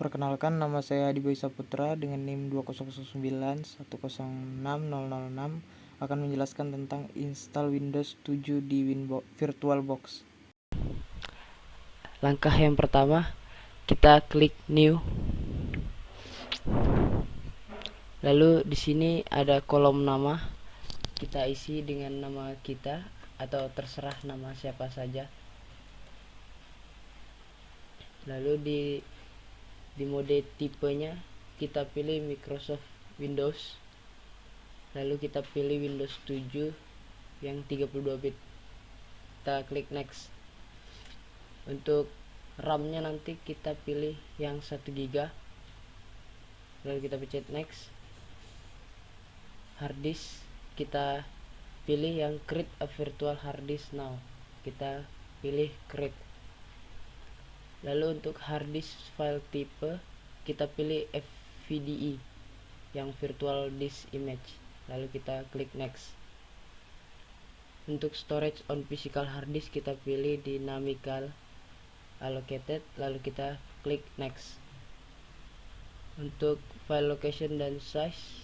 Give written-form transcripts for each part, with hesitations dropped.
Perkenalkan, nama saya Adi Boy Saputra dengan NIM 2009106006 akan menjelaskan tentang install Windows 7 di VirtualBox. Langkah yang pertama, kita klik New. Lalu di sini ada kolom nama. Kita isi dengan nama kita atau terserah nama siapa saja. Lalu di mode tipenya kita pilih Microsoft Windows. Lalu kita pilih Windows 7 yang 32 bit. Kita klik next. Untuk RAM-nya nanti kita pilih yang 1 GB. Lalu kita pencet next. Hard disk kita pilih yang create a virtual hard disk now. Kita pilih create. Lalu untuk hard disk file type kita pilih FVDE yang virtual disk image. Lalu kita klik next. Untuk storage on physical hard disk kita pilih dynamical allocated. Lalu kita klik next. Untuk file location dan size,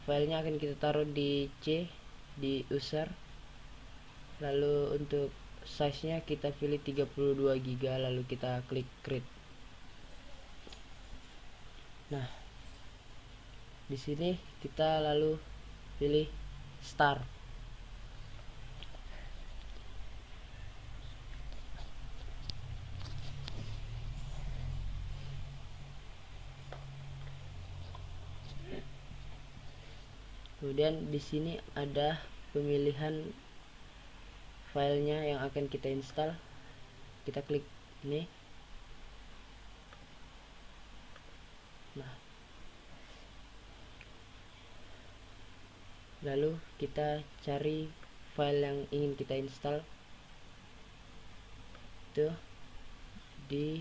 filenya akan kita taruh di C, di user. Lalu untuk size nya kita pilih 32 GB. Lalu kita klik create. Nah, di sini kita lalu pilih start. Kemudian di sini ada pemilihan filenya yang akan kita install. Kita klik ini. Nah, lalu kita cari file yang ingin kita install. Itu di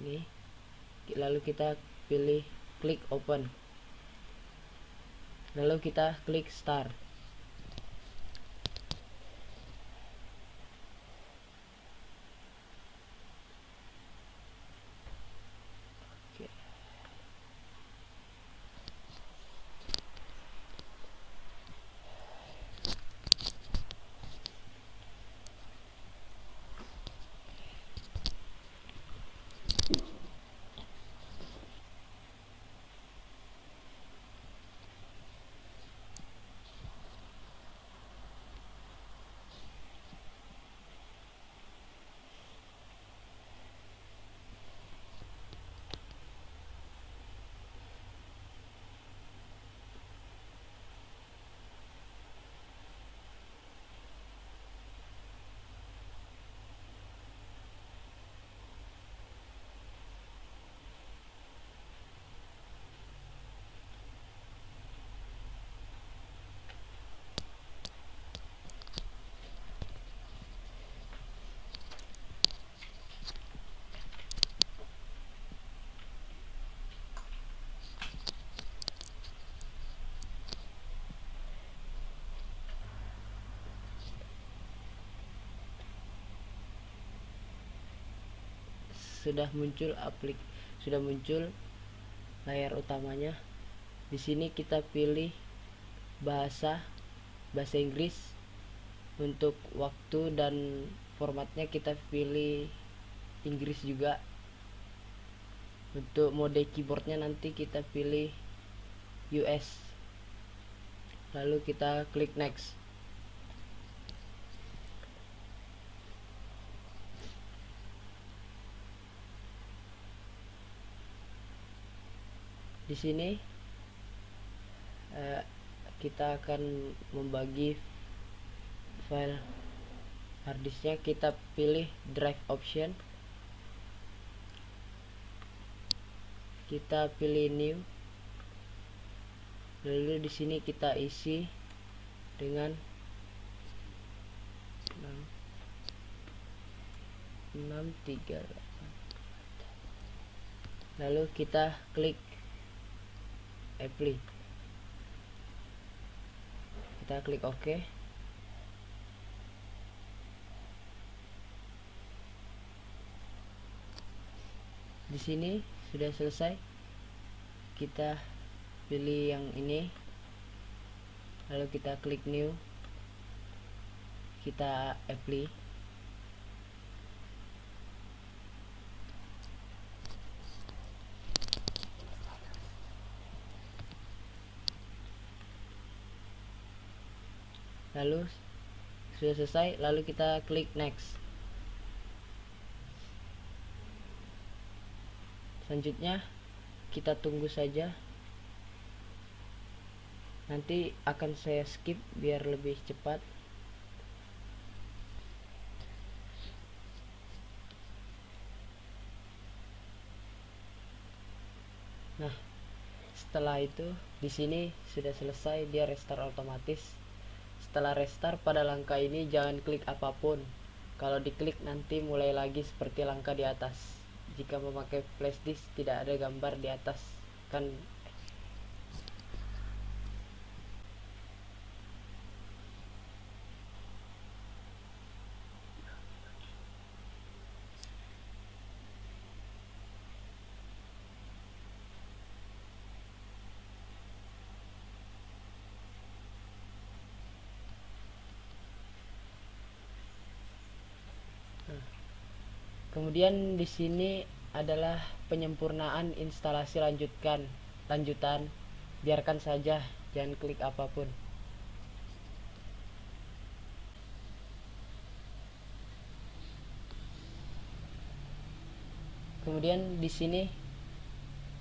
ini. Lalu kita pilih klik open. Lalu kita klik start. Sudah muncul layar utamanya. Di sini kita pilih bahasa Inggris. Untuk waktu dan formatnya kita pilih Inggris juga. Untuk mode keyboardnya nanti kita pilih US. Lalu kita klik next. Di sini kita akan membagi file harddisknya. Kita pilih drive option. Kita pilih new. Lalu di sini kita isi dengan 638. Lalu kita klik apply. Kita klik OK. Di sini sudah selesai. Kita pilih yang ini, lalu kita klik new, kita apply. Lalu sudah selesai, lalu kita klik next. Selanjutnya kita tunggu saja, nanti akan saya skip biar lebih cepat. Nah, setelah itu di sini sudah selesai, dia restart otomatis. Setelah restart, pada langkah ini jangan klik apapun. Kalau diklik nanti mulai lagi seperti langkah di atas. Jika memakai flash disk tidak ada gambar di atas kan. Kemudian di sini adalah penyempurnaan instalasi lanjutan. Biarkan saja, jangan klik apapun. Kemudian di sini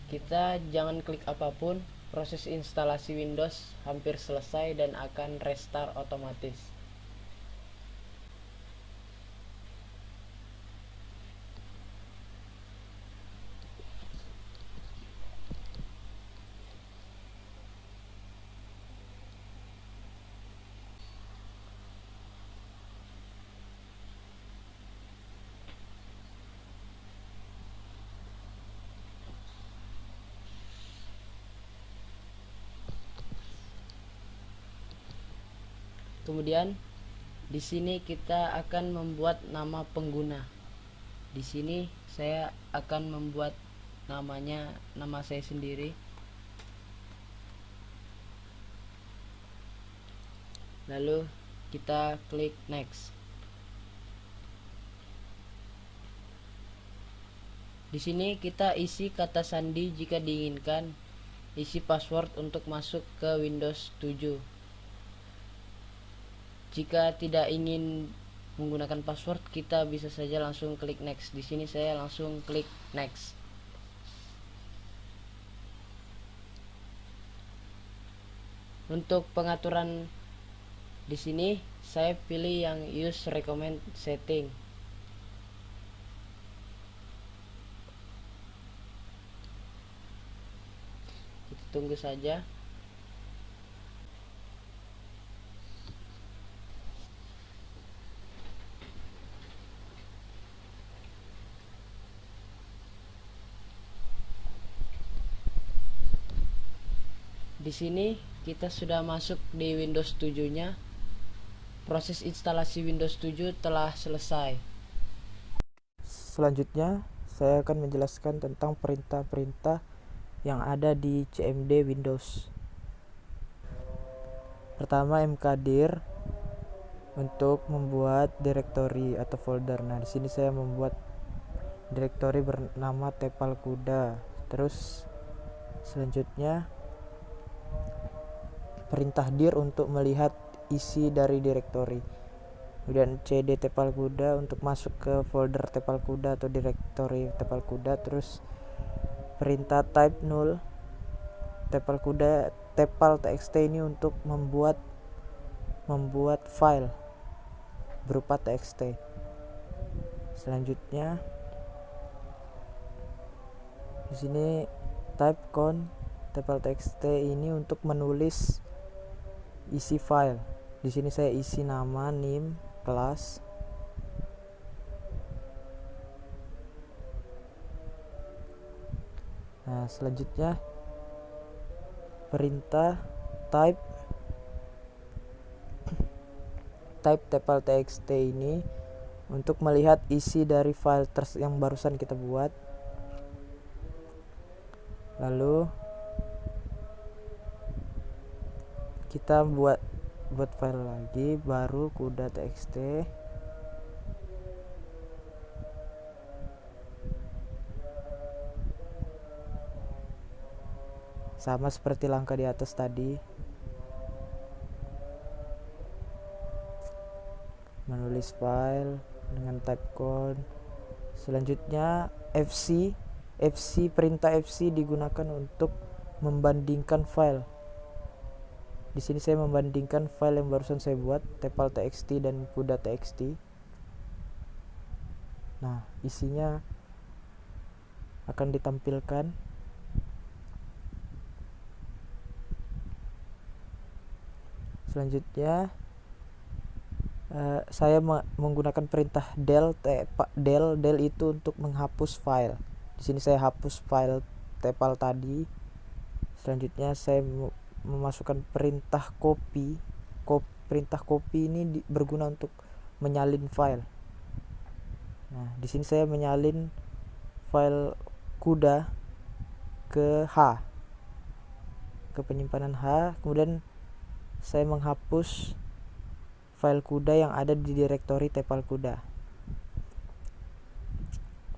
kita jangan klik apapun. Proses instalasi Windows hampir selesai dan akan restart otomatis. Kemudian di sini kita akan membuat nama pengguna. Di sini saya akan membuat nama saya sendiri. Lalu kita klik next. Di sini kita isi kata sandi jika diinginkan, isi password untuk masuk ke Windows 7. Jika tidak ingin menggunakan password, kita bisa saja langsung klik next. Di sini saya langsung klik next. Untuk pengaturan di sini saya pilih yang use recommend setting. Kita tunggu saja. Di sini kita sudah masuk di Windows 7-nya. Proses instalasi Windows 7 telah selesai. Selanjutnya, saya akan menjelaskan tentang perintah-perintah yang ada di CMD Windows. Pertama, mkdir untuk membuat direktori atau folder. Nah, di sini saya membuat direktori bernama Tepal Kuda. Terus selanjutnya perintah dir untuk melihat isi dari direktori. Kemudian cd Tepal Kuda untuk masuk ke folder Tepal Kuda atau direktori Tepal Kuda. Terus perintah type null Tepal Kuda Tepal txt ini untuk membuat file berupa txt. Selanjutnya di sini type count Tepal txt ini untuk menulis isi file. Di sini saya isi nama, name, kelas. Nah, selanjutnya perintah type tepal.txt ini untuk melihat isi dari file yang barusan kita buat. Lalu kita buat file lagi baru kuda.txt. Sama seperti langkah di atas tadi, menulis file dengan type code. Selanjutnya perintah fc digunakan untuk membandingkan file. Di sini saya membandingkan file yang barusan saya buat, tepal.txt dan kuda.txt. Nah, isinya akan ditampilkan. Selanjutnya saya menggunakan perintah del itu untuk menghapus file. Di sini saya hapus file tepal tadi. Selanjutnya saya memasukkan perintah copy. Perintah copy ini berguna untuk menyalin file. Nah, di sini saya menyalin file kuda ke H, ke penyimpanan H. Kemudian saya menghapus file kuda yang ada di direktori tepal kuda.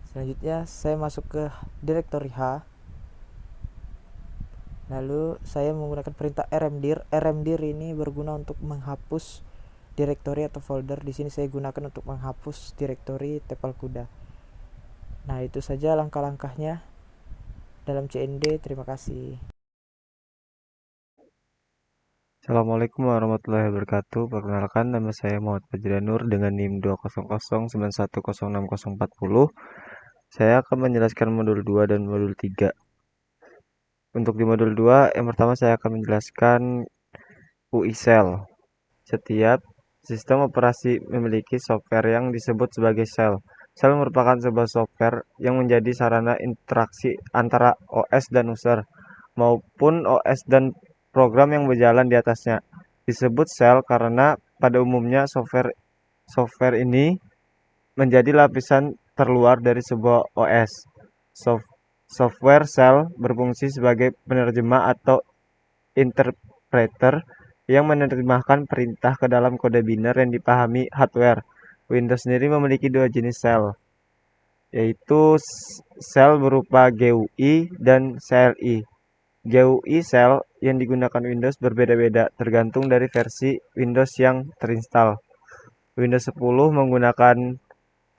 Selanjutnya saya masuk ke direktori H. Lalu saya menggunakan perintah rmdir. Rmdir ini berguna untuk menghapus direktori atau folder. Di sini saya gunakan untuk menghapus direktori tepal kuda. Nah, itu saja langkah-langkahnya dalam CND. Terima kasih. Assalamualaikum warahmatullahi wabarakatuh. Perkenalkan, nama saya Muhammad Fajrianur dengan NIM 200916040. Saya akan menjelaskan modul 2 dan modul 3. Untuk di modul 2, yang pertama saya akan menjelaskan UI Cell. Setiap sistem operasi memiliki software yang disebut sebagai Cell. Cell merupakan sebuah software yang menjadi sarana interaksi antara OS dan user, maupun OS dan program yang berjalan di atasnya. Disebut Cell karena pada umumnya software ini menjadi lapisan terluar dari sebuah OS. Software Cell berfungsi sebagai penerjemah atau interpreter yang menerjemahkan perintah ke dalam kode biner yang dipahami hardware. Windows sendiri memiliki dua jenis Cell, yaitu Cell berupa GUI dan CLI. GUI Cell yang digunakan Windows berbeda-beda tergantung dari versi Windows yang terinstall. Windows 10 menggunakan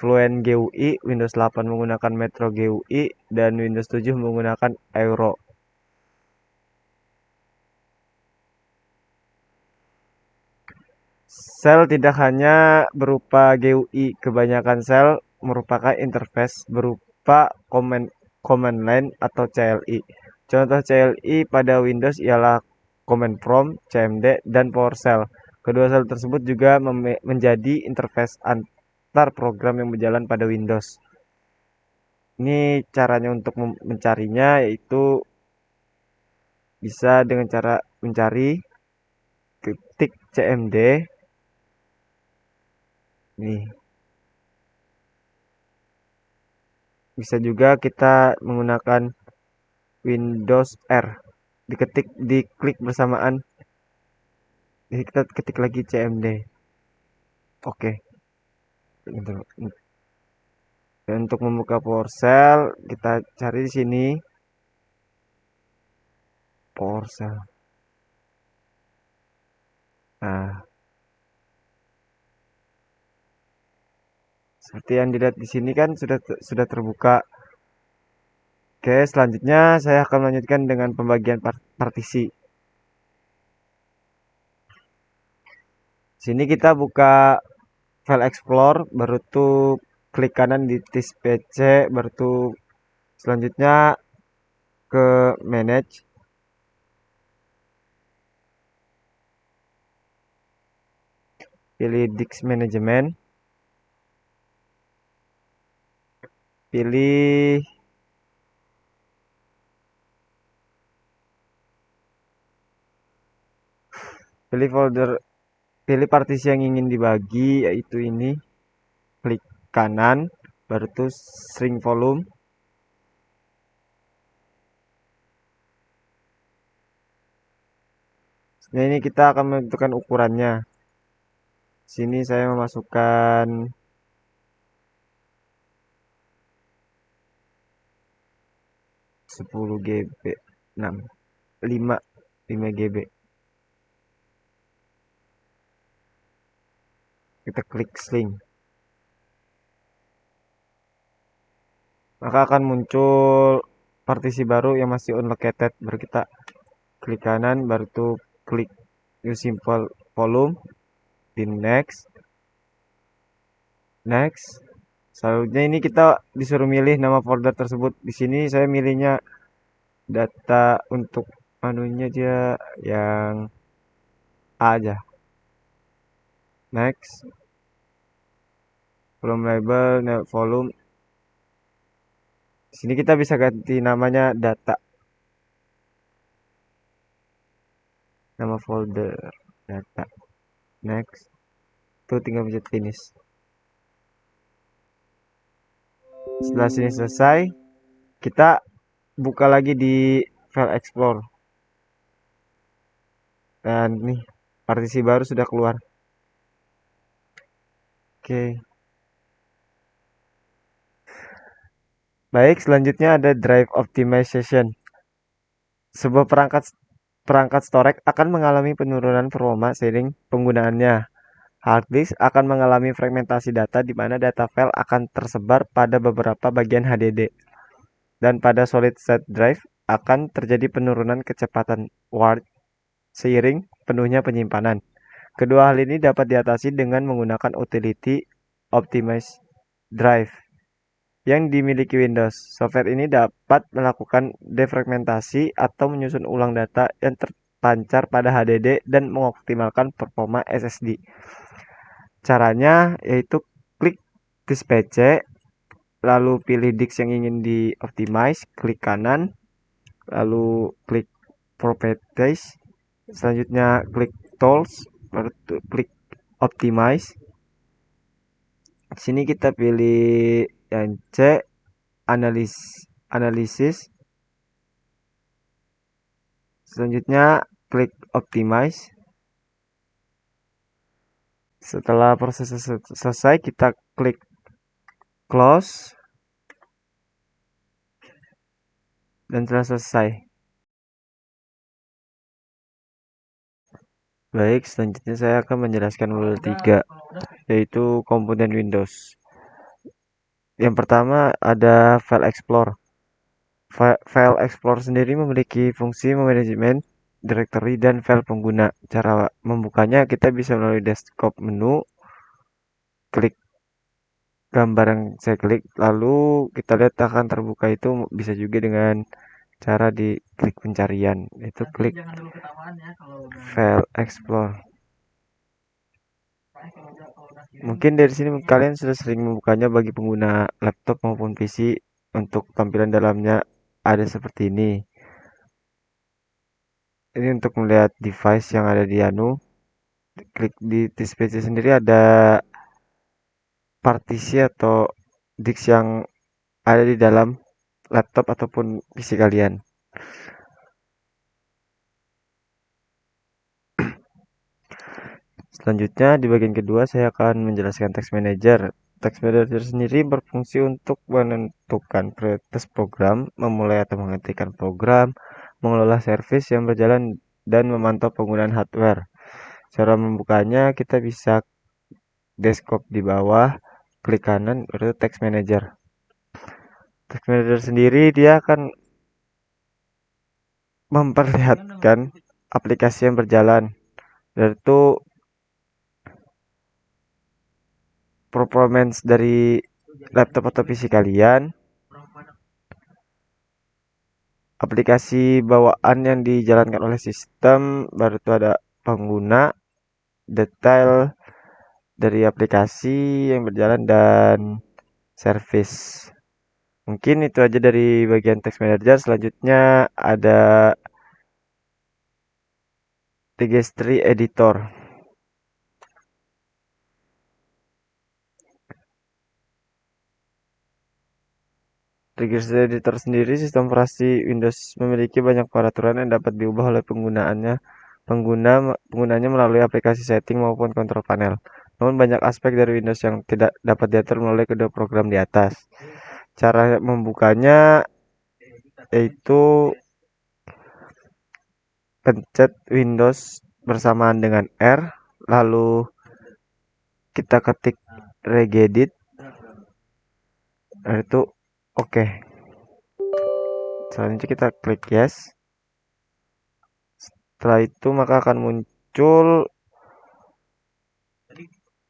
Fluent GUI, Windows 8 menggunakan Metro GUI, dan Windows 7 menggunakan Euro. Cell tidak hanya berupa GUI, kebanyakan Cell merupakan interface berupa command line atau CLI. Contoh CLI pada Windows ialah Command Prompt, CMD, dan PowerShell. Kedua Cell tersebut juga menjadi interface antar program yang berjalan pada Windows. Ini caranya untuk mencarinya, yaitu bisa dengan cara mencari, ketik CMD. Nih, bisa juga kita menggunakan Windows R. Diklik bersamaan. Jadi kita ketik lagi CMD. Oke. Dan untuk membuka PowerShell, kita cari di sini PowerShell. Nah, seperti yang dilihat di sini kan sudah terbuka. Oke, selanjutnya saya akan melanjutkan dengan pembagian partisi. Sini kita buka file Explorer, baru tuh klik kanan di disk PC, baru tuh selanjutnya ke Manage. Pilih Disk Management. Pilih pilih folder, pilih partisi yang ingin dibagi, yaitu ini. Klik kanan, baru tuh shrink volume. Nah, ini kita akan menentukan ukurannya. Sini saya memasukkan 10 GB, 6, 5 GB. Kita klik shrink. Maka akan muncul partisi baru yang masih unlocated. Baru kita klik kanan, baru tuh klik use simple volume, di next. Selanjutnya ini kita disuruh milih nama folder tersebut. Di sini saya milihnya data untuk anunya dia yang A aja. Next. Volume label, volume. Di sini kita bisa ganti namanya data. Nama folder data. Next. Tuh tinggal pencet finish. Setelah sini selesai, kita buka lagi di file explore. Dan nih, partisi baru sudah keluar. Oke. Baik, selanjutnya ada drive optimization. Sebuah perangkat storage akan mengalami penurunan performa seiring penggunaannya. Hard disk akan mengalami fragmentasi data di mana data file akan tersebar pada beberapa bagian HDD. Dan pada solid state drive akan terjadi penurunan kecepatan word seiring penuhnya penyimpanan. Kedua hal ini dapat diatasi dengan menggunakan utility Optimize Drive yang dimiliki Windows. Software ini dapat melakukan defragmentasi atau menyusun ulang data yang terpancar pada HDD dan mengoptimalkan performa SSD. Caranya yaitu klik disk PC, lalu pilih disk yang ingin di-optimize, klik kanan, lalu klik Properties, selanjutnya klik Tools, baru klik Optimize. Di sini kita pilih yang C, analisis. Selanjutnya klik Optimize. Setelah proses selesai, kita klik Close. Dan telah selesai. Baik, selanjutnya saya akan menjelaskan modul 3, yaitu komponen Windows. Yang pertama ada File Explorer. File Explorer sendiri memiliki fungsi memanajemen directory dan file pengguna. Cara membukanya kita bisa melalui desktop menu, klik gambar yang saya klik, lalu kita lihat akan terbuka itu bisa juga dengan cara di klik pencarian, itu klik File Explorer. Mungkin dari sini kalian sudah sering membukanya bagi pengguna laptop maupun PC. Untuk tampilan dalamnya ada seperti ini. Ini untuk melihat device yang ada di klik di disk PC sendiri ada partisi atau disk yang ada di dalam laptop ataupun PC kalian. Selanjutnya di bagian kedua saya akan menjelaskan text manager. Text manager sendiri berfungsi untuk menentukan prioritas program, memulai atau menghentikan program, mengelola service yang berjalan dan memantau penggunaan hardware. Cara membukanya kita bisa desktop di bawah, klik kanan, itu text manager. Text manager sendiri dia akan memperlihatkan aplikasi yang berjalan, dan itu performance dari laptop atau PC kalian, aplikasi bawaan yang dijalankan oleh sistem, baru itu ada pengguna, detail dari aplikasi yang berjalan, dan service. Mungkin itu aja dari bagian text manager. Selanjutnya ada registry editor. Registry editor sendiri sistem operasi Windows memiliki banyak peraturan yang dapat diubah oleh penggunanya melalui aplikasi setting maupun kontrol panel. Namun banyak aspek dari Windows yang tidak dapat diatur melalui kedua program di atas. Cara membukanya yaitu pencet Windows bersamaan dengan R, lalu kita ketik regedit, itu oke. Selanjutnya kita klik yes. Setelah itu maka akan muncul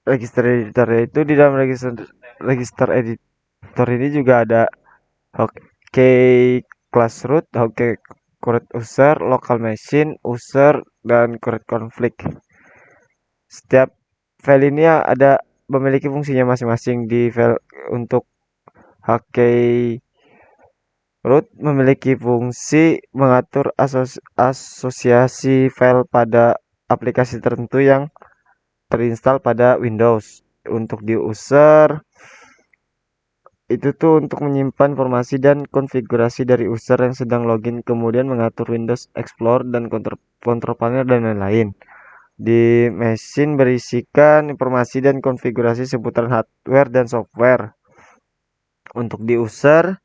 register editor, yaitu di dalam register editor ini juga ada hotkey class root, hotkey current user, local machine, user, dan current conflict. Setiap file ini ada memiliki fungsinya masing-masing. Di file untuk hotkey root memiliki fungsi mengatur asosiasi file pada aplikasi tertentu yang terinstall pada Windows. Untuk di user itu tuh untuk menyimpan informasi dan konfigurasi dari user yang sedang login, kemudian mengatur Windows Explorer dan kontrol panel dan lain-lain. Di machine berisikan informasi dan konfigurasi seputaran hardware dan software. Untuk di user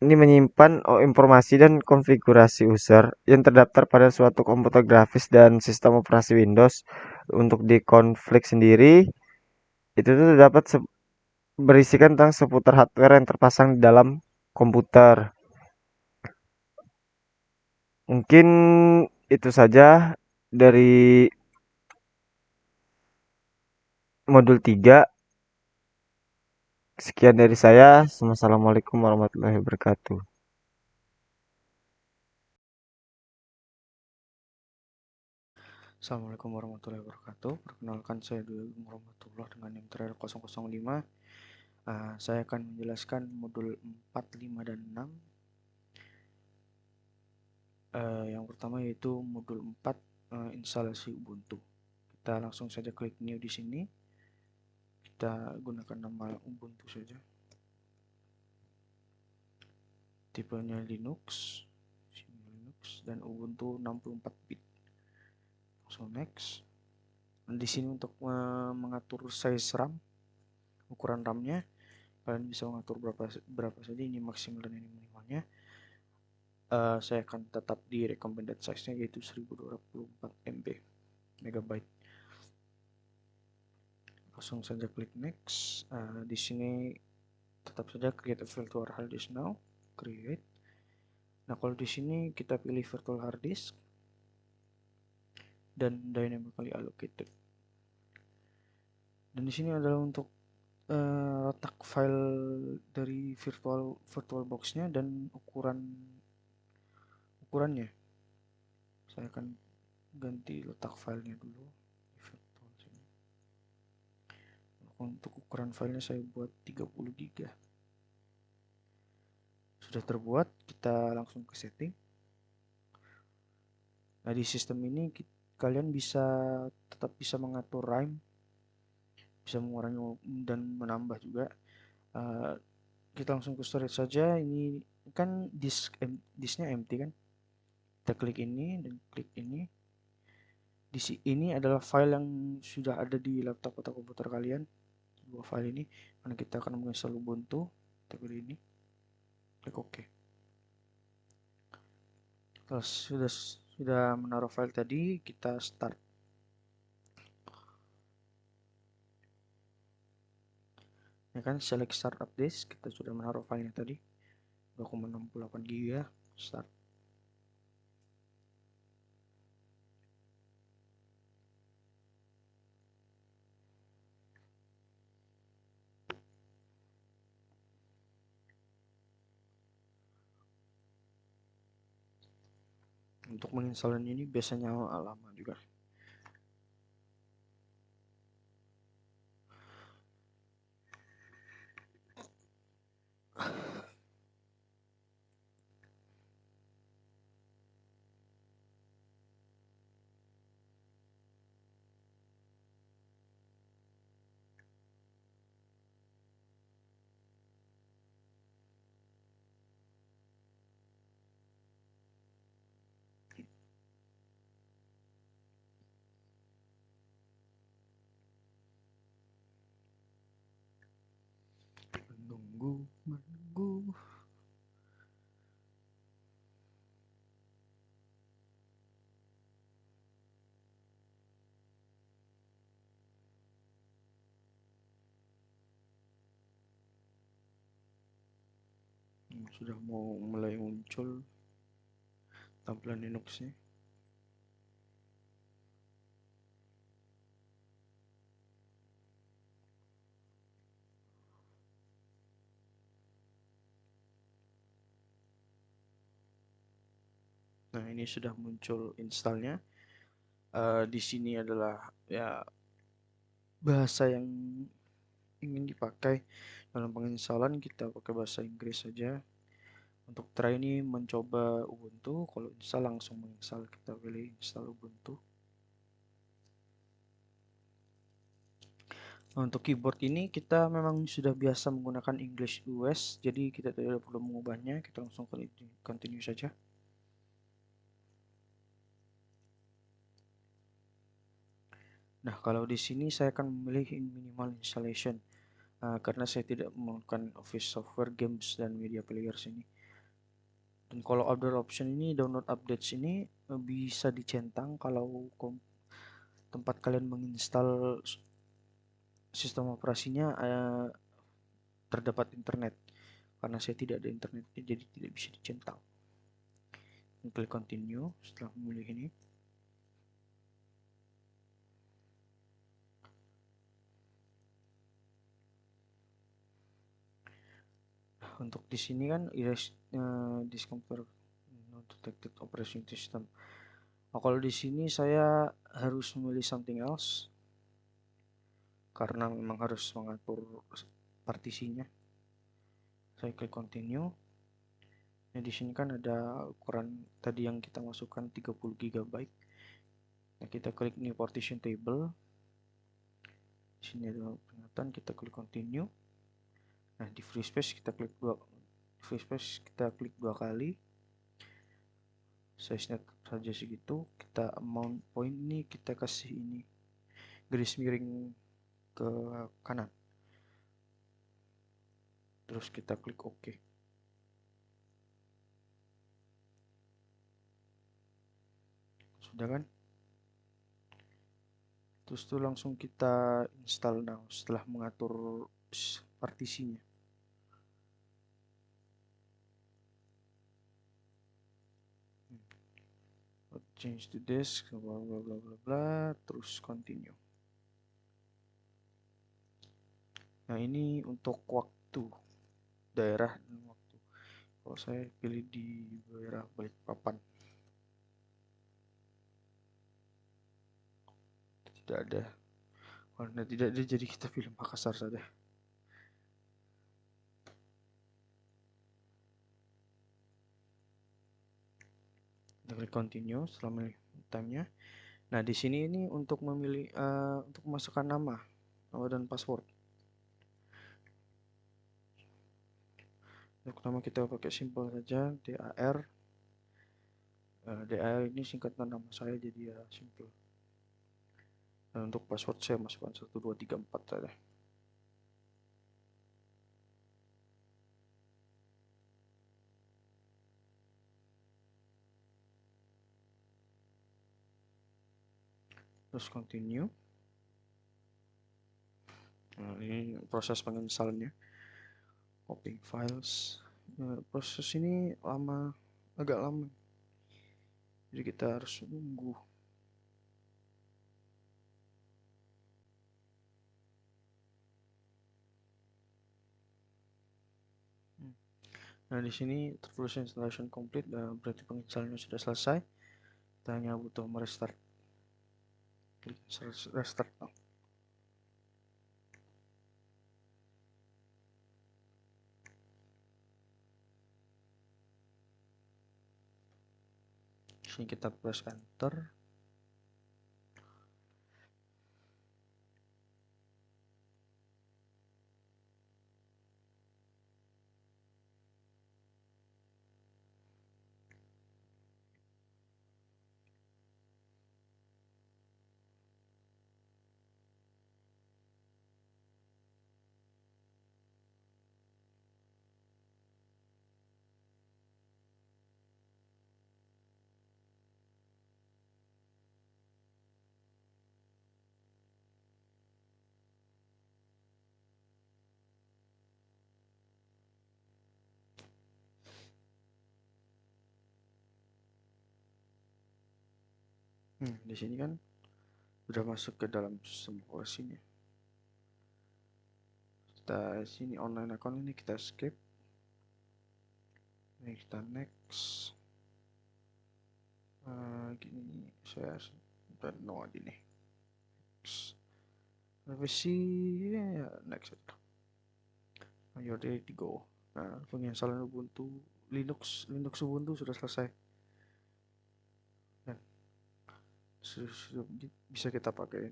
ini menyimpan informasi dan konfigurasi user yang terdaftar pada suatu komputer grafis dan sistem operasi Windows. Untuk di konflik sendiri itu tuh dapat berisikan tentang seputar hardware yang terpasang di dalam komputer. Mungkin itu saja dari modul 3. Sekian dari saya. Wassalamualaikum warahmatullahi wabarakatuh. Assalamualaikum warahmatullahi wabarakatuh. Perkenalkan, saya Dwi Rahmatullah dengan NIM terakhir 005. Saya akan menjelaskan modul 4, 5, dan 6. Yang pertama yaitu modul 4, instalasi Ubuntu. Kita langsung saja klik new di sini. Kita gunakan nama Ubuntu saja. Tipenya Linux dan Ubuntu 64 bit. Langsung next. Di sini untuk mengatur size RAM, ukuran RAM-nya, kalian bisa mengatur berapa saja, ini maksimal dan ini minimalnya. Saya akan tetap di recommended size-nya yaitu 1024 MB. Langsung saja klik next. Di sini tetap saja create a virtual hard disk now, create. Nah, kalau di sini kita pilih virtual hard disk dan dynamically allocated. Dan di sini adalah untuk letak file dari virtual box-nya dan ukurannya. Saya akan ganti letak filenya dulu di virtual sini. Untuk ukuran filenya saya buat 30 GB. Sudah terbuat, kita langsung ke setting. Nah, di sistem ini kalian tetap bisa mengatur RAM, bisa mengurangi dan menambah juga. Kita langsung ke storage saja. Ini kan disknya empty kan. Kita klik ini dan klik ini. Ini adalah file yang sudah ada di laptop atau komputer kalian. Dua file ini, karena kita akan menginstal Ubuntu. Kita pilih ini, klik OK. Terus sudah menaruh file tadi, kita start. Ya kan, select startup disk, kita sudah menaruh filenya tadi 2,68 GB. Start. Untuk menginstalnya ini biasanya lama juga. Sudah mau mulai muncul tampilan Linux-nya. Nah, ini sudah muncul installnya. Di sini adalah ya bahasa yang ingin dipakai dalam penginstalan, kita pakai bahasa Inggris saja. Untuk try ini mencoba Ubuntu, kalau install langsung menginstal, kita pilih install Ubuntu. Nah, untuk keyboard ini kita memang sudah biasa menggunakan English US, jadi kita tidak perlu mengubahnya, kita langsung continue saja. Nah, kalau di sini saya akan memilih minimal installation karena saya tidak menggunakan Office Software, Games, dan Media Player sini. Dan kalau other option ini, download updates ini bisa dicentang kalau tempat kalian menginstal sistem operasinya terdapat internet. Karena saya tidak ada internetnya, jadi tidak bisa dicentang. Klik continue setelah memilih ini. Untuk di sini kan erase this computer not detected operation system. Nah, kalau di sini saya harus memilih something else karena memang harus mengatur partisinya. Saya klik continue. Nah, di sini kan ada ukuran tadi yang kita masukkan 30 GB. Nah, kita klik new partition table. Di sini ada peringatan, kita klik continue. Nah, di free space kita klik dua kali. Size-nya saja segitu. Kita amount point ini kita kasih ini garis miring ke kanan. Terus kita klik OK. Sudah kan? Terus tuh langsung kita install now setelah mengatur partisinya. Change to disk, bla bla bla bla bla, terus continue. Nah, ini untuk waktu, daerah dan waktu. Kalau saya pilih di daerah Balikpapan. Tidak ada. Karena tidak ada, jadi kita pilih Makassar saja. Kita klik continue setelah memilih time-nya. Nah, di sini ini untuk memilih untuk memasukkan nama dan password. Untuk nama kita pakai simple saja, DAR. DAR ini singkatan nama saya, jadi ya simple. Dan untuk password saya masukkan 1 2 3 4 saja. Terus continue. Nah, ini proses penginstalannya. Copying files. Proses ini agak lama. Jadi kita harus nunggu. Nah, di sini tertulis installation complete, berarti penginstalannya sudah selesai. Kita hanya butuh merestart. Klik restart now. Sini kita press enter. Di sini kan sudah masuk ke dalam sistem operasinya. Kita sini online account ini kita skip. Ini kita next. Gini saya udah no aja nih. Revisi ya next aja. You're ready to go. Nah, penginstalan Ubuntu Linux Ubuntu sudah selesai. Dan sudah bisa kita pakai.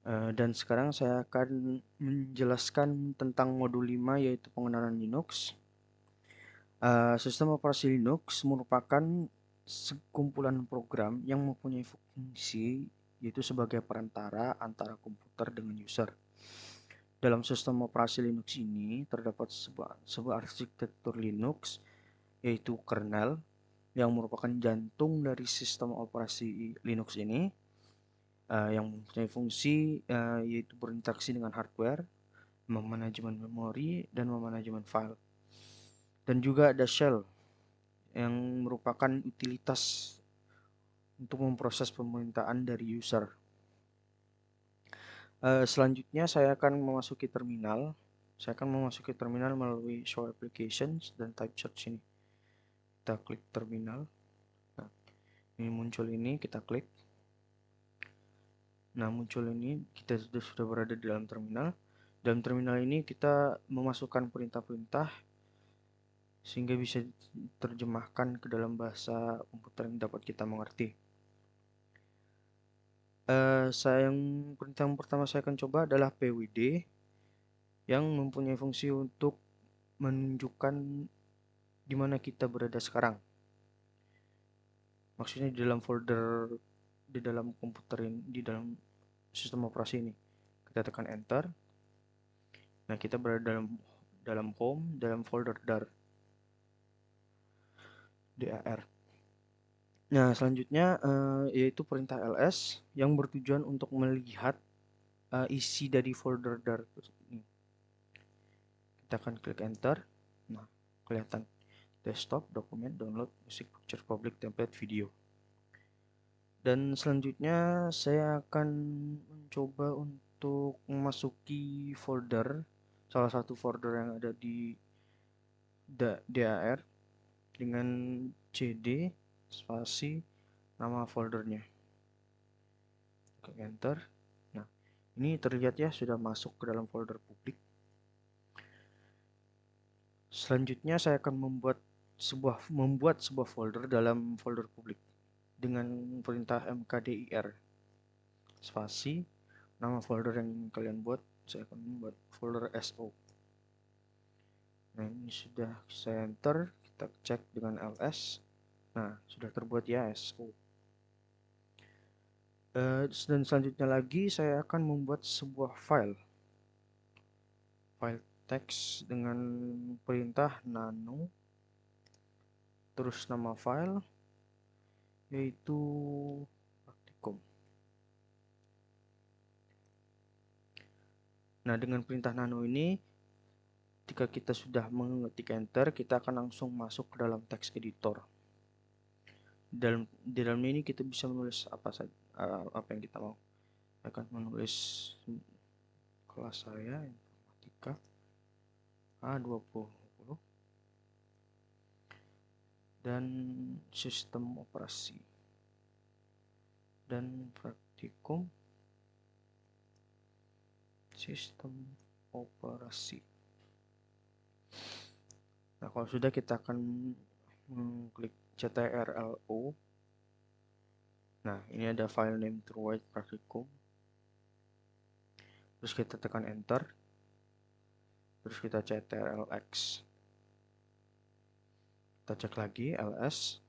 Dan sekarang saya akan menjelaskan tentang modul 5 yaitu pengenalan Linux. Sistem operasi Linux merupakan sekumpulan program yang mempunyai fungsi yaitu sebagai perantara antara komputer dengan user. Dalam sistem operasi Linux ini terdapat sebuah arsitektur Linux yaitu kernel yang merupakan jantung dari sistem operasi Linux ini, yang mempunyai fungsi yaitu berinteraksi dengan hardware, memanajemen memori, dan memanajemen file. Dan juga ada shell yang merupakan utilitas untuk memproses permintaan dari user. Selanjutnya saya akan memasuki terminal. Saya akan memasuki terminal melalui show applications dan type search ini. Kita klik terminal. Nah, ini muncul ini, kita klik. Nah, muncul ini, kita sudah berada di dalam terminal. Dalam terminal ini kita memasukkan perintah-perintah sehingga bisa diterjemahkan ke dalam bahasa komputer yang dapat kita mengerti. Perintah yang pertama saya akan coba adalah pwd yang mempunyai fungsi untuk menunjukkan di mana kita berada sekarang. Maksudnya di dalam folder, di dalam komputer ini, di dalam sistem operasi ini. Kita tekan enter. Nah, kita berada dalam home, dalam folder dar. Nah, selanjutnya yaitu perintah ls yang bertujuan untuk melihat isi dari folder dar ini. Kita akan klik enter. Nah, kelihatan desktop, dokumen, download, music, picture, public, template, video. Dan selanjutnya saya akan mencoba untuk memasuki folder, salah satu folder yang ada di dar dengan cd spasi nama foldernya. Klik enter. Nah, ini terlihat ya sudah masuk ke dalam folder publik. Selanjutnya saya akan membuat sebuah folder dalam folder publik dengan perintah mkdir spasi nama folder yang kalian buat. Saya akan membuat folder so. Nah, ini sudah saya enter, kita cek dengan ls. Nah, sudah terbuat ya so. Dan selanjutnya lagi saya akan membuat sebuah file teks dengan perintah nano, terus nama file yaitu praktikum. Nah, dengan perintah nano ini, ketika kita sudah mengetik enter, kita akan langsung masuk ke dalam text editor. Di dalam ini kita bisa menulis apa saja, apa yang kita mau. Saya akan menulis kelas saya informatika A20 dan sistem operasi dan praktikum sistem operasi. Nah, kalau sudah kita akan mengklik ctrl-o. Nah, ini ada file name TrueWhite praktikum. Terus kita tekan enter. Terus kita ctrl-x. Kita cek lagi ls.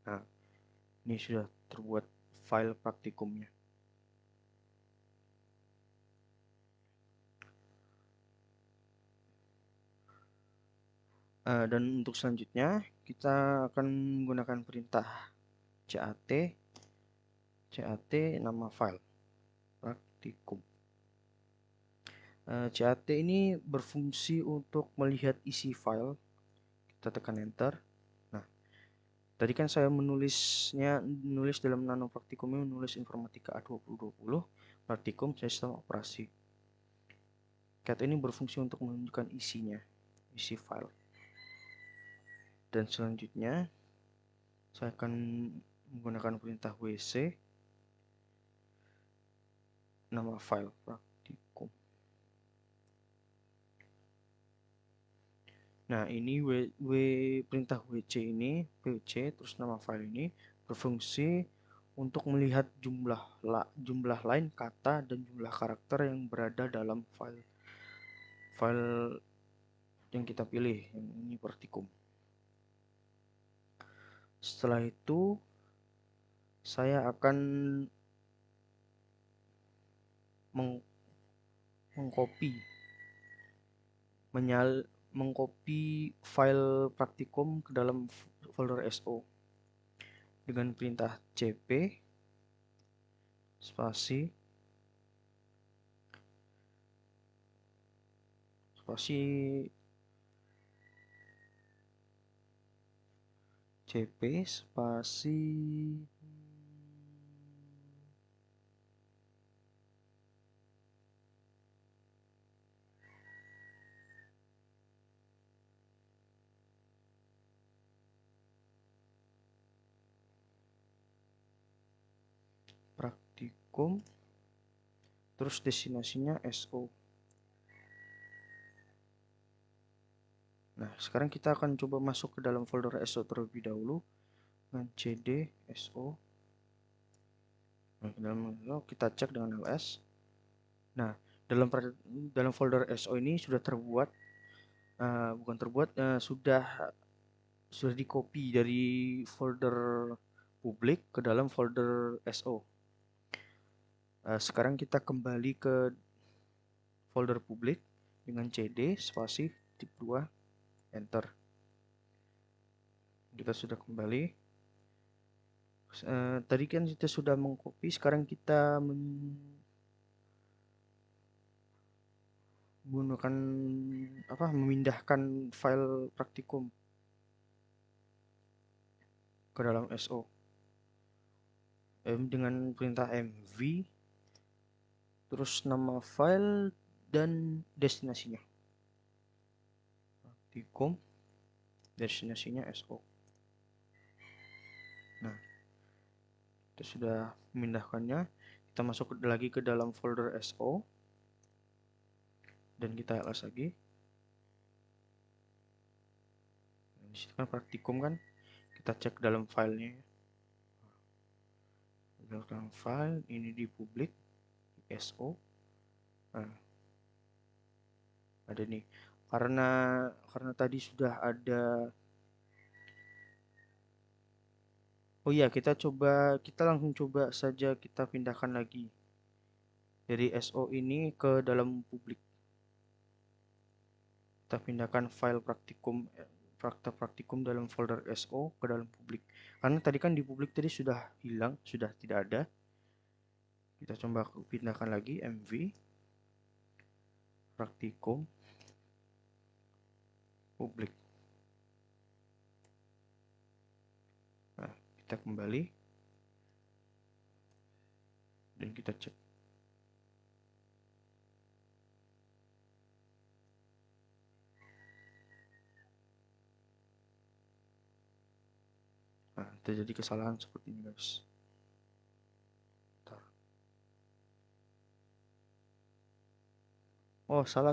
Nah, ini sudah terbuat file praktikumnya. Dan untuk selanjutnya kita akan menggunakan perintah cat nama file praktikum. CAT ini berfungsi untuk melihat isi file. Kita tekan enter. Nah, tadi kan saya menulis dalam nano praktikumnya, menulis informatika A2020 praktikum sistem operasi. CAT ini berfungsi untuk menunjukkan isinya, isi file. Dan selanjutnya saya akan menggunakan perintah wc, nama file praktikum. Nah, ini perintah wc ini, wc terus nama file ini berfungsi untuk melihat jumlah line, kata, dan jumlah karakter yang berada dalam file yang kita pilih, yang ini praktikum. Setelah itu saya akan mengcopy file praktikum ke dalam folder SO dengan perintah cp spasi cp spasi praktikum terus destinasinya SO. Nah, sekarang kita akan coba masuk ke dalam folder SO terlebih dahulu dengan cd SO. Nah, kita cek dengan ls. Nah, dalam folder SO ini sudah terbuat, sudah di copy dari folder publik ke dalam folder SO. Sekarang kita kembali ke folder publik dengan cd spasi tip 2 enter. Kita sudah kembali. Tadi kan kita sudah mengcopy, sekarang kita menggunakan memindahkan file praktikum ke dalam SO dengan perintah mv terus nama file dan destinasinya praktikum, destinasinya SO. Nah, kita sudah memindahkannya. Kita masuk lagi ke dalam folder SO dan kita ls lagi. Nah, disitu kan praktikum kan, kita cek dalam filenya. Dalam file ini di publik SO. Nah, ada nih. Karena tadi sudah ada. Oh iya, kita langsung coba saja kita pindahkan lagi dari SO ini ke dalam publik. Kita pindahkan file praktikum dalam folder SO ke dalam publik. Karena tadi kan di publik tadi sudah hilang, sudah tidak ada. Kita coba pindahkan lagi mv praktikum publik. Nah, kita kembali dan kita cek. Nah, terjadi kesalahan seperti ini, guys. Bentar. Oh, salah.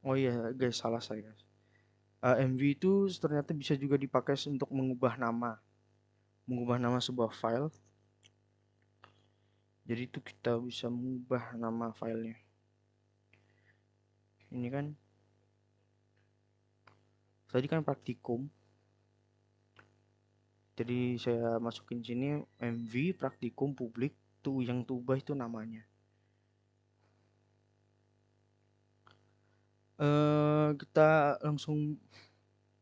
Oh iya, guys, salah saya, guys. MV itu ternyata bisa juga dipakai untuk mengubah nama sebuah file. Jadi itu kita bisa mengubah nama filenya. Ini kan tadi kan praktikum. Jadi saya masukin sini MV praktikum publik, tuh yang ubah itu namanya. Kita langsung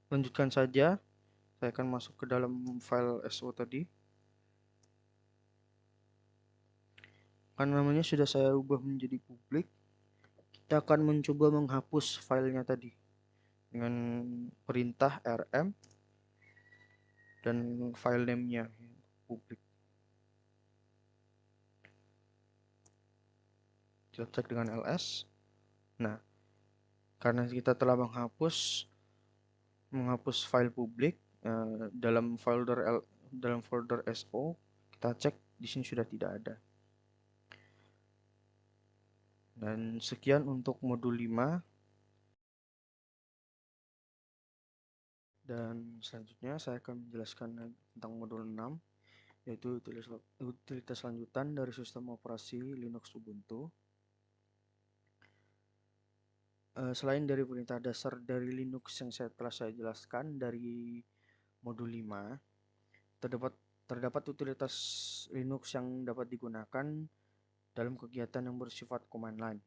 lanjutkan saja Saya akan masuk ke dalam file SO tadi. Karena namanya sudah saya ubah menjadi publik, kita akan mencoba menghapus filenya tadi dengan perintah rm dan file name-nya publik. Kita cek dengan ls. Nah, karena kita telah menghapus file publik dalam folder SO, kita cek di sini sudah tidak ada. Dan sekian untuk modul 5. Dan selanjutnya saya akan menjelaskan tentang modul 6, yaitu utilitas lanjutan dari sistem operasi Linux Ubuntu. Selain dari perintah dasar dari Linux yang telah saya jelaskan dari modul 5, terdapat utilitas Linux yang dapat digunakan dalam kegiatan yang bersifat command line.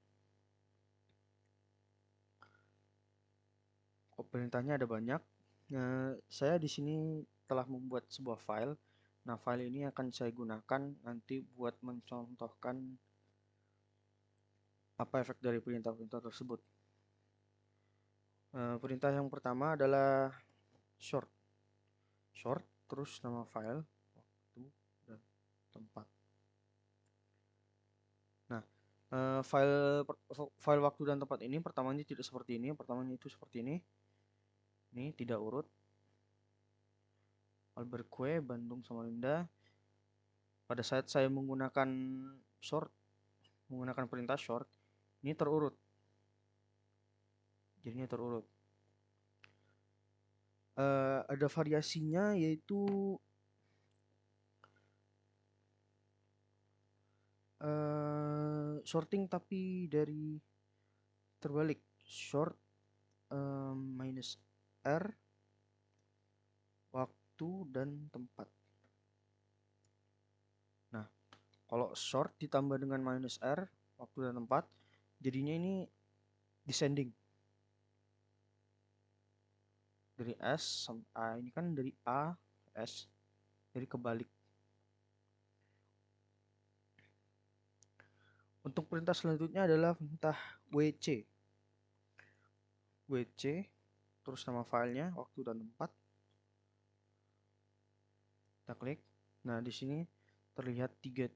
Perintahnya ada banyak. Saya di sini telah membuat sebuah file. Nah, file ini akan saya gunakan nanti buat mencontohkan apa efek dari perintah-perintah tersebut. Perintah yang pertama adalah short, terus nama file, waktu, dan tempat. Nah, file waktu dan tempat ini pertamanya tidak seperti ini, pertamanya itu seperti ini. Ini tidak urut. Alberque, Bandung, Samarinda. Pada saat saya menggunakan perintah short, ini terurut. Jadinya terurut. Ada variasinya, yaitu sorting tapi dari terbalik. Short minus R, waktu dan tempat. Nah, kalau short ditambah dengan minus R, waktu dan tempat, jadinya ini descending. Dari S sampai A, ini kan dari A, S, jadi kebalik. Untuk perintah selanjutnya adalah perintah WC. Terus nama filenya, waktu dan tempat. Kita klik. Nah, di sini terlihat tiga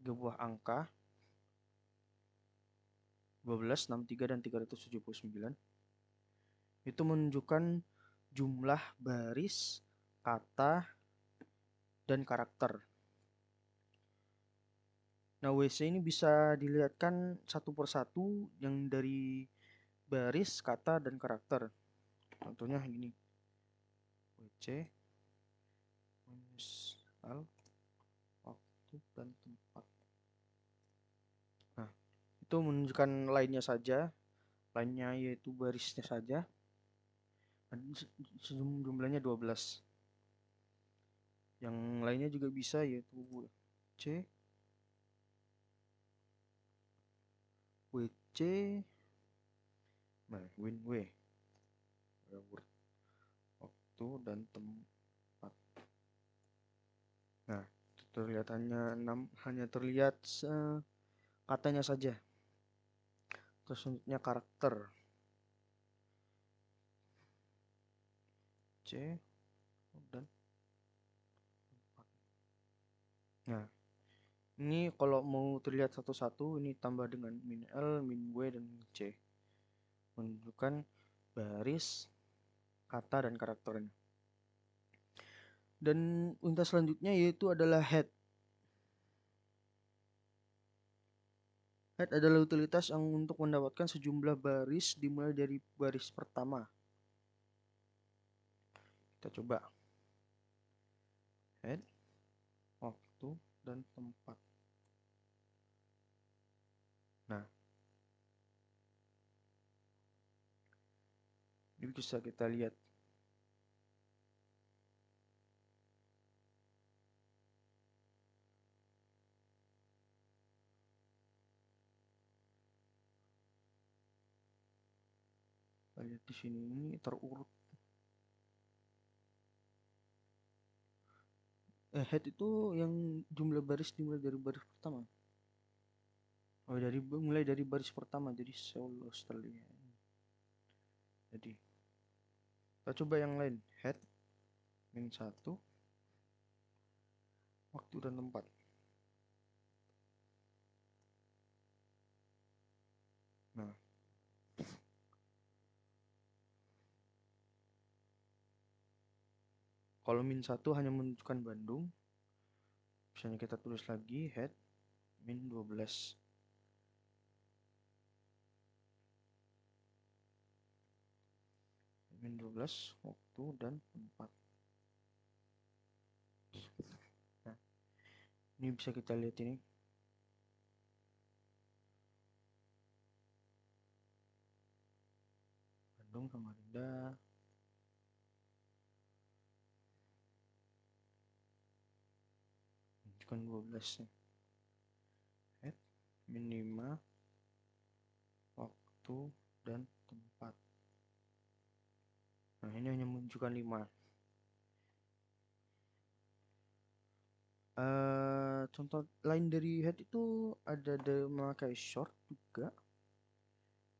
buah angka, 12, 63, dan 379. Itu menunjukkan jumlah baris, kata, dan karakter. Nah, WC ini bisa dilihatkan satu persatu yang dari baris, kata, dan karakter. Contohnya ini. WC, misal, waktu, dan tempat. Nah, itu menunjukkan lainnya saja. Lainnya yaitu barisnya saja. Jumlahnya 12. Yang lainnya juga bisa, yaitu WC, WinW, waktu dan tempat. Nah, terlihat hanya terlihat katanya saja. Terus selanjutnya karakter. C dan tempat. Nah, ini kalau mau terlihat satu-satu, ini tambah dengan min L, min W, dan min C. Menunjukkan baris, kata, dan karakternya. Dan unit selanjutnya yaitu adalah head. Head adalah utilitas yang untuk mendapatkan sejumlah baris dimulai dari baris pertama. Kita coba. Head, waktu, dan tempat. Nah, ini bisa kita lihat. Kita lihat di sini ini terurut. Head itu yang jumlah baris dimulai dari baris pertama. Oh, mulai dari baris pertama, jadi Seoul Australia. Jadi kita coba yang lain. Head -1, waktu dan tempat. Nah, kalau -1 hanya menunjukkan Bandung, misalnya kita tulis lagi head -12. -12 waktu dan tempat. Nah, ini bisa kita lihat ini. Bandung, Samarinda. Menunjukkan 12 nih. Head -5 waktu dan tempat. Nah, ini hanya menunjukkan 5. Contoh lain dari head itu ada memakai short juga.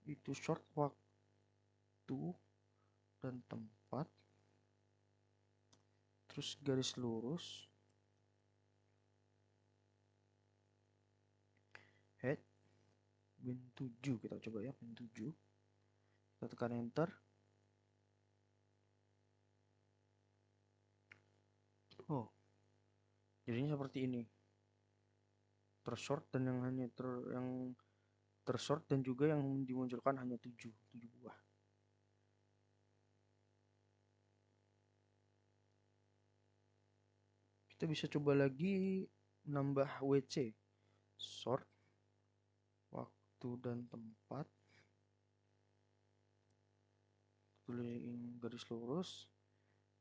Itu short waktu dan tempat. Terus garis lurus. Head -7, kita coba ya, -7. Kita tekan enter. Oh, jadinya seperti ini. Tershort dan yang hanya tershort dan juga yang dimunculkan hanya 7 buah. Kita bisa coba lagi nambah WC. Short waktu dan tempat. Tulis garis lurus.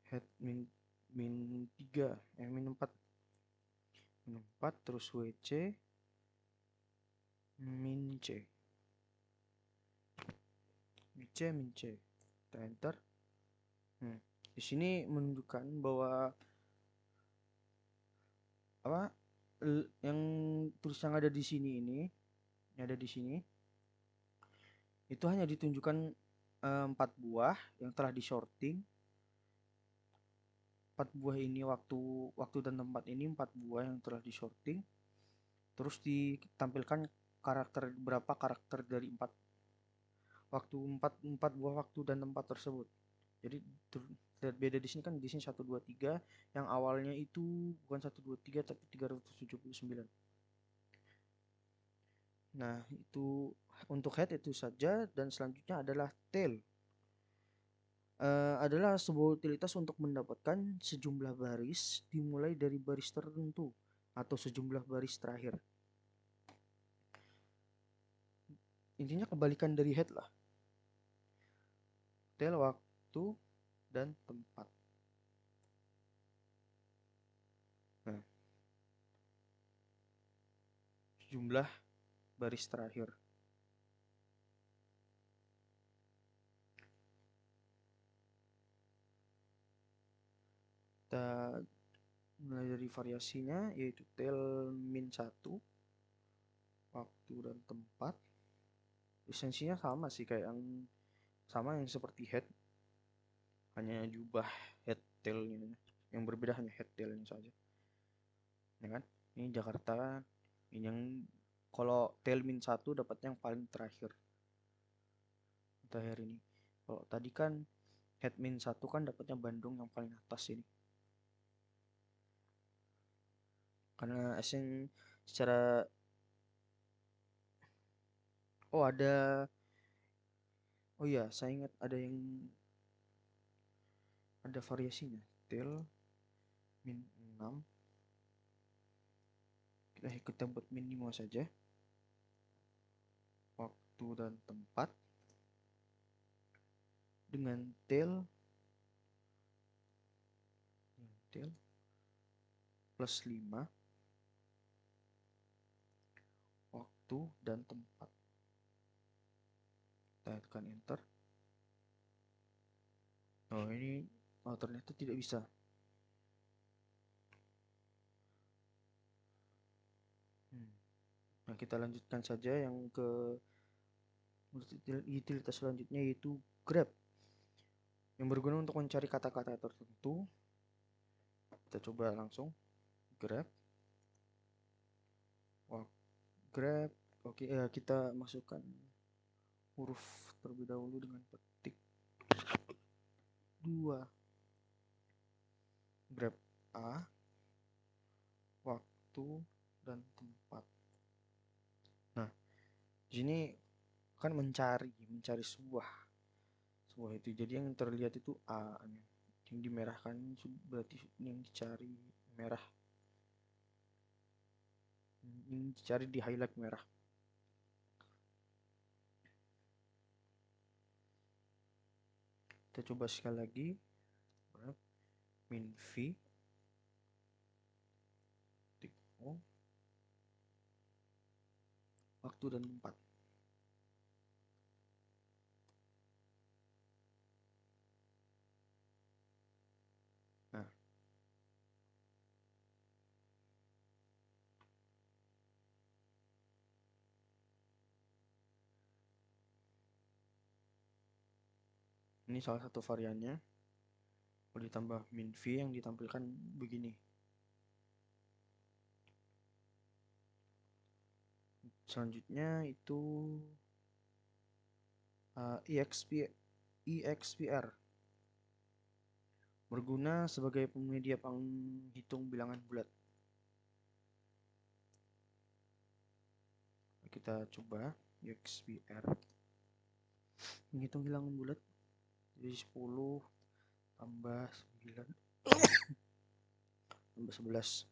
Head -3, -4. -4 terus WC -C. WC -C. Kita enter. Di sini menunjukkan bahwa yang tulis yang ada di sini ini, yang ada di sini itu hanya ditunjukkan 4 buah yang telah disorting. 4 buah ini waktu dan tempat ini 4 buah yang telah disorting. Terus ditampilkan berapa karakter dari 4 buah waktu dan tempat tersebut. Jadi terlihat beda di sini kan, di sini 1 2 3 yang awalnya itu bukan 1 2 3 tapi 379. Nah, itu untuk head itu saja, dan selanjutnya adalah tail. Adalah sebuah utilitas untuk mendapatkan sejumlah baris dimulai dari baris tertentu atau sejumlah baris terakhir. Intinya kebalikan dari head lah. Tail waktu dan tempat. Nah, jumlah baris terakhir. Kita mulai dari variasinya, yaitu tail -1 waktu dan tempat. Esensinya sama sih, kayak yang seperti head, hanya jubah head tailnya. Yang berbeda hanya head tailnya saja, ya kan? Ini Jakarta, ini yang kalau tail -1 dapatnya yang paling terakhir ini. Kalau tadi kan head -1 kan dapatnya Bandung yang paling atas ini. Karena secara oh iya, saya ingat ada variasinya. Tail -6. Kita buat -5 saja. Waktu dan tempat dengan tail +5 waktu dan tempat. Kita tekan enter. Oh, ini ternyata tidak bisa. Nah, kita lanjutkan saja yang ke utilitas selanjutnya, yaitu grab, yang berguna untuk mencari kata-kata tertentu. Kita coba langsung grab. Wah, grab. Oke, kita masukkan huruf terlebih dahulu dengan petik 2. Grab A, waktu dan tempat. Nah, di sini kan mencari sebuah itu. Jadi yang terlihat itu A, yang dimerahkan berarti yang dicari merah, yang dicari di highlight merah. Kita coba sekali lagi, min v O, waktu dan tempat. Nah, ini salah satu variannya. Kalau ditambah min v yang ditampilkan begini. Selanjutnya itu EXPR, berguna sebagai penyedia penghitung bilangan bulat. Kita coba EXPR, menghitung bilangan bulat. Jadi 10 tambah 9 tambah 11.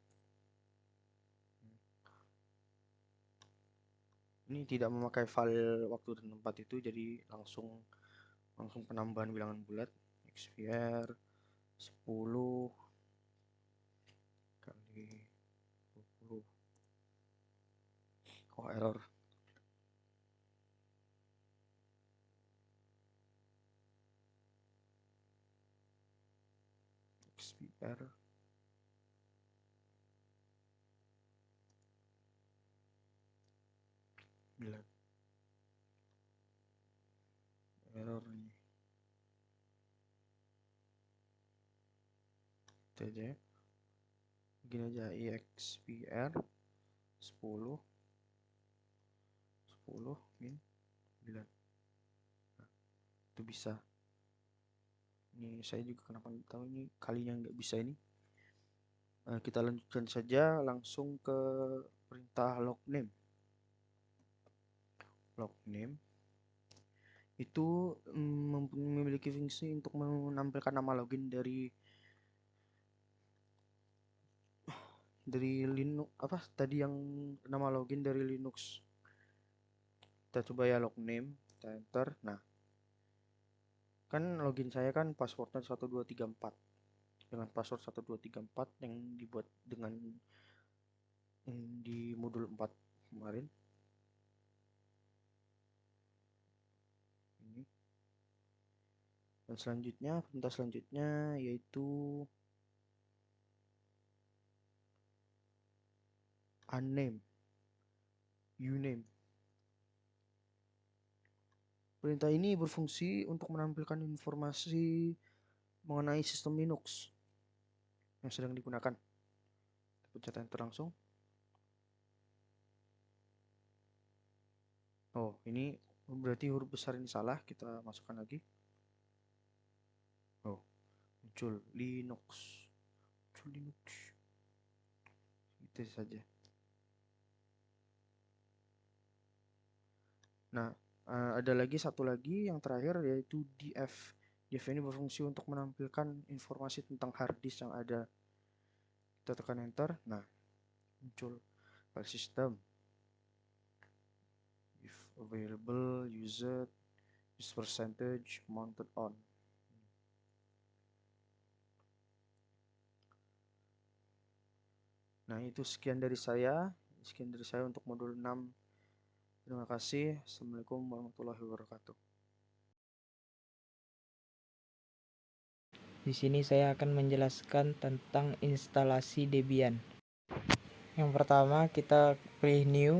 Ini tidak memakai file waktu dan tempat itu, jadi langsung penambahan bilangan bulat. XPR 10 kali 20. Oh, error. XPR error ini. Itu aja. Begini aja, EXPR 10 min 9. Nah, itu bisa. Ini saya juga kenapa tahu ini kalinya nggak bisa ini. Kita lanjutkan saja langsung ke perintah logname. Logname itu memiliki fungsi untuk menampilkan nama login dari Linux, apa tadi yang nama login dari Linux. Kita coba ya logname, kita enter. Nah, kan login saya kan passwordnya 1234 dengan password 1234 yang dibuat dengan di modul 4 kemarin. Ini. Dan selanjutnya, perintah selanjutnya yaitu uname, uname. Perintah ini berfungsi untuk menampilkan informasi mengenai sistem Linux yang sedang digunakan. Pencet enter langsung. Oh, ini berarti huruf besar ini salah, kita masukkan lagi. Oh, muncul Linux. Muncul Linux. Itu saja. Nah, ada lagi satu lagi yang terakhir yaitu df. Df ini berfungsi untuk menampilkan informasi tentang hard disk yang ada. Kita tekan enter. Nah, muncul file system. If available, used, use percentage, mounted on. Nah, itu sekian dari saya. Sekian dari saya untuk modul 6. Terima kasih. Assalamualaikum warahmatullahi wabarakatuh. Di sini saya akan menjelaskan tentang instalasi Debian. Yang pertama kita pilih new.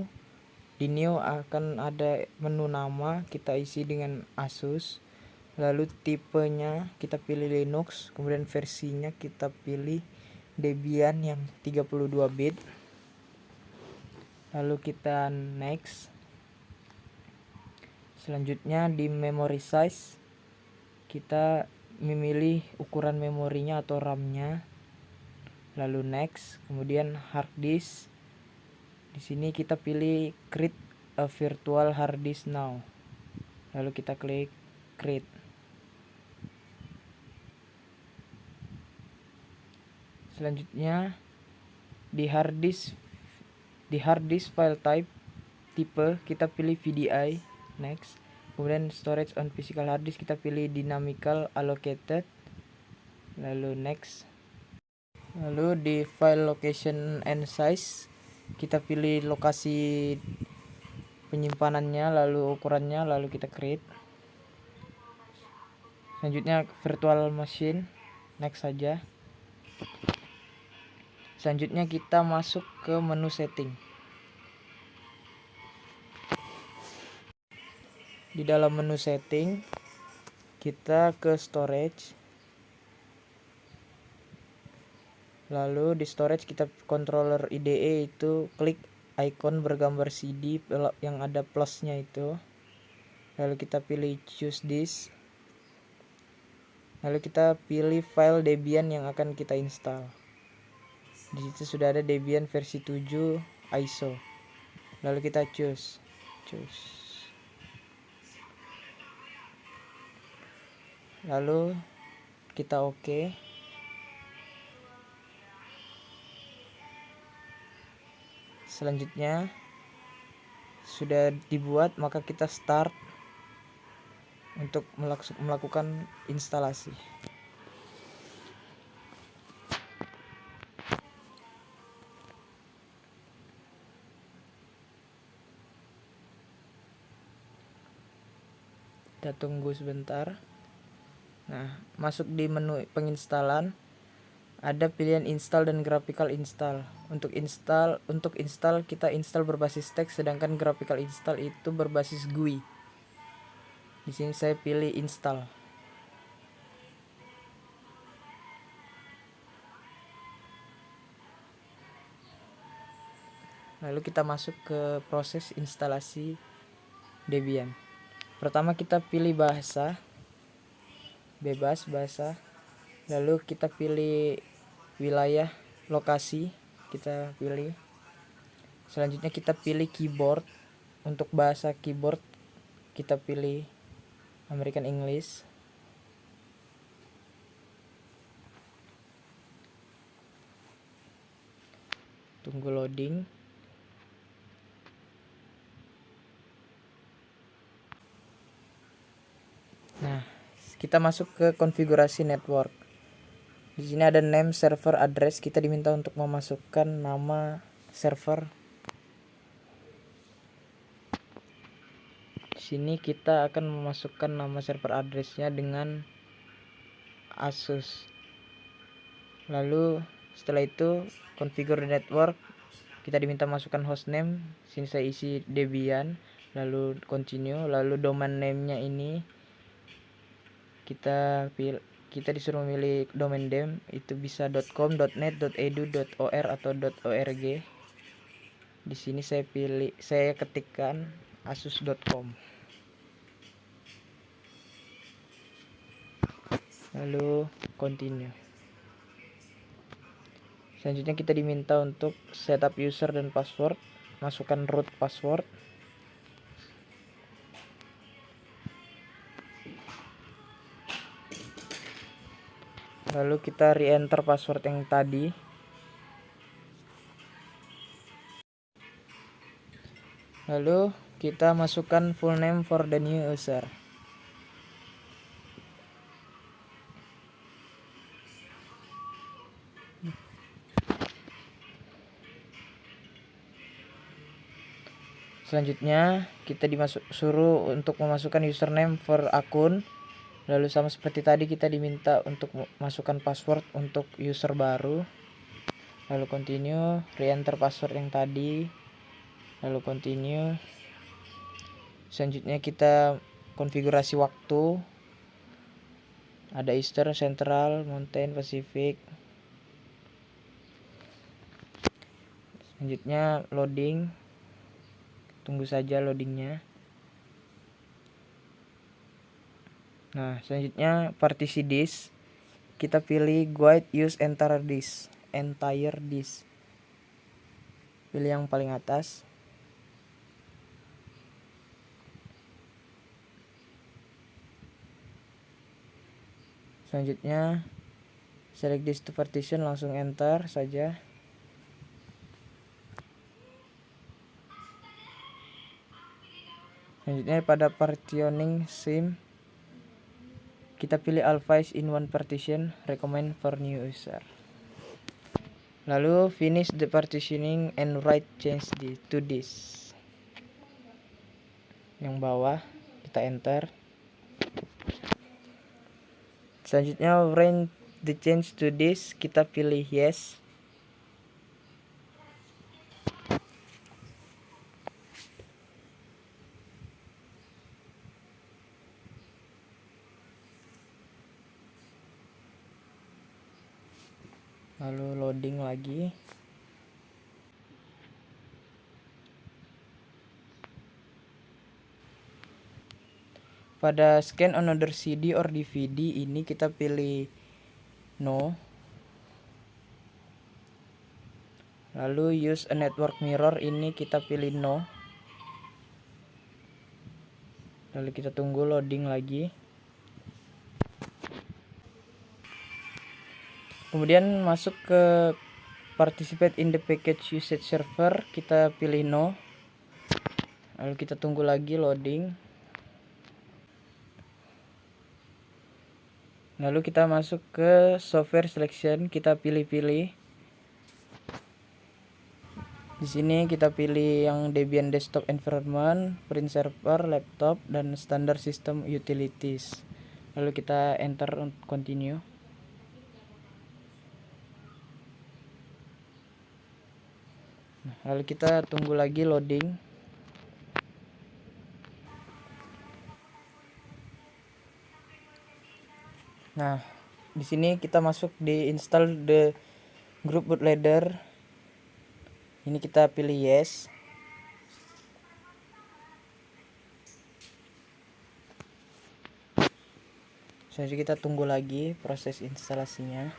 Di new akan ada menu nama, kita isi dengan Asus. Lalu tipenya kita pilih Linux, kemudian versinya kita pilih Debian yang 32 bit. Lalu kita next. Selanjutnya di memory size kita memilih ukuran memorinya atau RAM-nya. Lalu next, kemudian hard disk. Di sini kita pilih create a virtual hard disk now. Lalu kita klik create. Selanjutnya di hard disk file type tipe kita pilih VDI. Next. Kemudian storage on physical hard disk kita pilih dynamical allocated. Lalu next. Lalu di file location and size kita pilih lokasi penyimpanannya, lalu ukurannya, lalu kita create. Selanjutnya virtual machine, next saja. Selanjutnya kita masuk ke menu setting. Di dalam menu setting kita ke storage. Lalu di storage kita controller IDE itu klik icon bergambar CD yang ada plusnya itu. Lalu kita pilih choose disk. Lalu kita pilih file Debian yang akan kita install. Di situ sudah ada Debian versi 7 ISO. Lalu kita choose. Lalu kita oke. Selanjutnya sudah dibuat, maka kita start untuk melakukan instalasi. Kita tunggu sebentar. Nah, masuk di menu penginstalan ada pilihan install dan graphical install. Untuk install kita install berbasis teks, sedangkan graphical install itu berbasis GUI. Di sini saya pilih install. Lalu kita masuk ke proses instalasi Debian. Pertama kita pilih bahasa, bebas bahasa. Lalu kita pilih wilayah, lokasi, kita pilih. Selanjutnya kita pilih keyboard. Untuk bahasa keyboard kita pilih American English. Tunggu loading. Nah, kita masuk ke konfigurasi network. Di sini ada name server address, kita diminta untuk memasukkan nama server. Di sini kita akan memasukkan nama server addressnya dengan Asus. Lalu setelah itu configure network, kita diminta masukkan hostname. Sini saya isi Debian, lalu continue, lalu domain name-nya ini kita disuruh memilih domain name, itu bisa .com, .net, .edu, .or atau .org. Di sini saya ketikkan asus.com. Lalu continue. Selanjutnya kita diminta untuk setup user dan password, masukkan root password. Lalu kita re-enter password yang tadi. Lalu kita masukkan full name for the new user. Selanjutnya kita disuruh untuk memasukkan username for akun. Lalu sama seperti tadi kita diminta untuk masukkan password untuk user baru. Lalu continue, re-enter password yang tadi. Lalu continue. Selanjutnya kita konfigurasi waktu. Ada Eastern, Central, Mountain, Pacific. Selanjutnya loading. Tunggu saja loadingnya. Nah, selanjutnya partisi disk. Kita pilih guide use entire disk. Pilih yang paling atas. Selanjutnya select disk to partition, langsung enter saja. Selanjutnya pada partitioning SIM kita pilih all files in one partition, recommend for new user. Lalu finish the partitioning and write change to this. Yang bawah kita enter. Selanjutnya when the change to this, kita pilih yes. Lalu loading lagi. Pada scan another CD or DVD ini kita pilih no. Lalu use a network mirror ini kita pilih no. Lalu kita tunggu loading lagi. Kemudian masuk ke participate in the package usage server, kita pilih no. Lalu kita tunggu lagi loading. Lalu kita masuk ke software selection, kita pilih-pilih. Di sini kita pilih yang Debian desktop environment, print server, laptop, dan standard system utilities. Lalu kita enter untuk continue. Lalu kita tunggu lagi loading. Nah, di sini kita masuk di install the group bootloader. Ini kita pilih yes. Selanjutnya kita tunggu lagi proses instalasinya.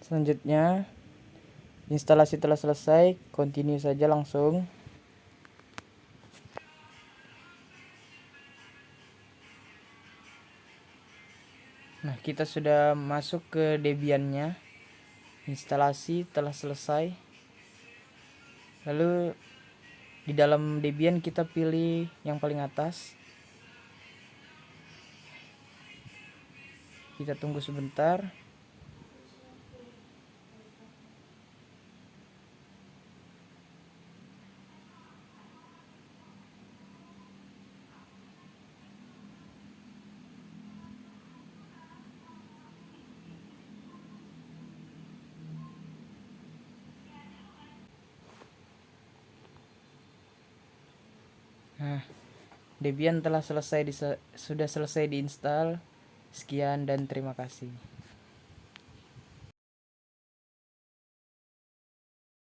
Selanjutnya instalasi telah selesai, continue saja langsung. Nah, kita sudah masuk ke Debian-nya. Instalasi telah selesai. Lalu di dalam Debian kita pilih yang paling atas. Kita tunggu sebentar. Nah, Debian telah selesai sudah selesai diinstal. Sekian dan terima kasih.